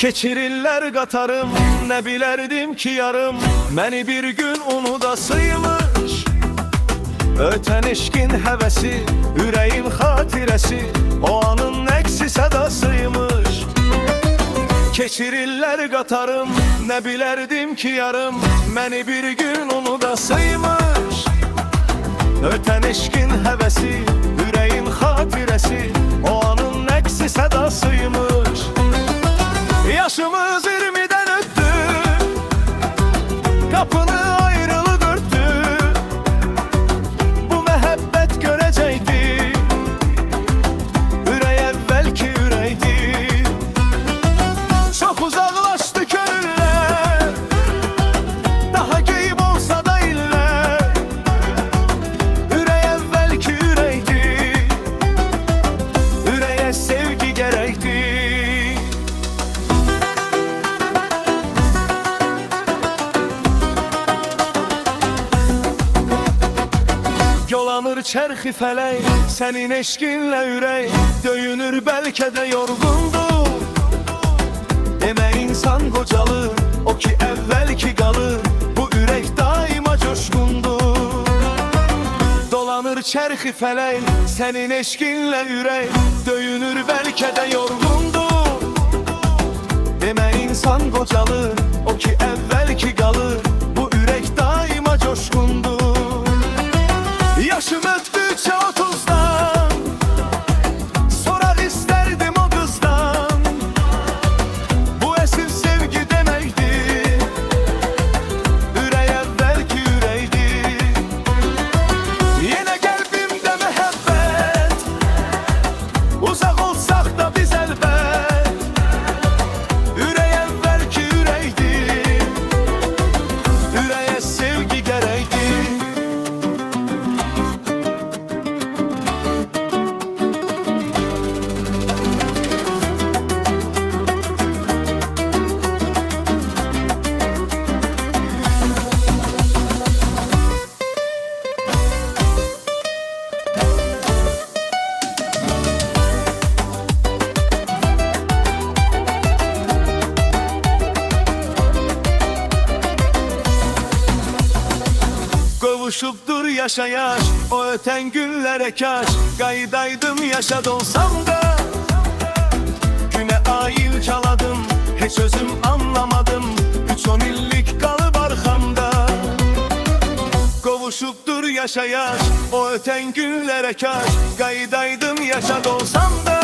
Keçirirler qatarım, nə bilərdim ki yarım məni bir gün unudasıymış. Ötən eşqin həvəsi, ürəyin xatirəsi, o anın əksi sədasıymış. Keçirirlər qatarım, nə bilərdim ki yarım məni bir gün unudasıymış. Ötən eşqin həvəsi, ürəyin xatirəsi, o anın əksi sədasıymış. Yaşımız 20'den öttü, kapını ayrılık örttü. Bu məhəbbət görəcəkdi, ürək əvvəlki ürəkdi. Çox uzaqlaşdı könüllər, daha qeyb olsa da illər. Ürək əvvəlki ürəkdi, ürəyə sevgi gərəkdi. Yolanır çərxi fələk, sənin eşqinlə ürək döyünür, bəlkə də yorğundur. Demə insan qocalır, o ki əvvəlki qalır, bu ürək daima coşqundur. Dolanır çərxi fələk, sənin eşqinlə ürək döyünür, bəlkə də yorğundur. Demə insan qocalır, o ki əvvəlki qalır, bu ürək daima coşqundur. Yaşım ötdükçe 30'dan, sorar isterdim o kızdan. Bu esil sevgi demekti, ürək əvvəlki ürəkdi. Yenə qəlbimdə məhəbbət, uzaq olsaq da biz əlbət. Ürək əvvəlki ürəkdi, ürəyə sevgi gərəkdi. Qovuşubdur yaşayaş, o ötən günlərə kaş qaydaydım, yaşad olsam da. Günə ayıl çaladım, heç özüm anlamadım, 3-10 illik qalıb arxamda. Qovuşubdur yaşayaş, o ötən günlərə kaş qaydaydım, yaşad olsam da.